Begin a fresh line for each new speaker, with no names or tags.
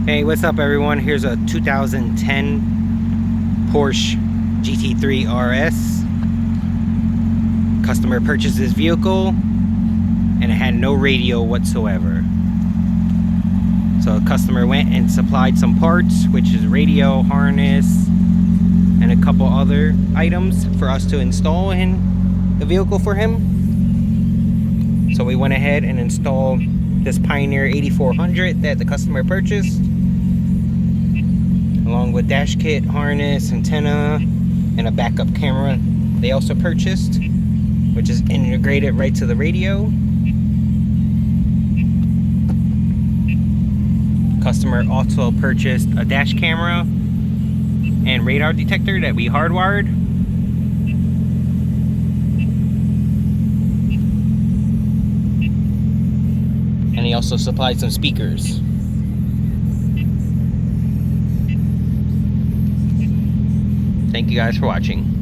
Hey, what's up everyone? Here's a 2010 Porsche GT3RS. Customer purchased this vehicle and it had no radio whatsoever. So a customer went and supplied some parts, which is radio, harness, and a couple other items for us to install in the vehicle for him. So we went ahead and installed this Pioneer 8400 that the customer purchased, along with dash kit, harness, antenna, and a backup camera they also purchased, which is integrated right to the radio. Customer also purchased a dash camera and radar detector that we hardwired. And he also supplied some speakers. Thank you guys for watching.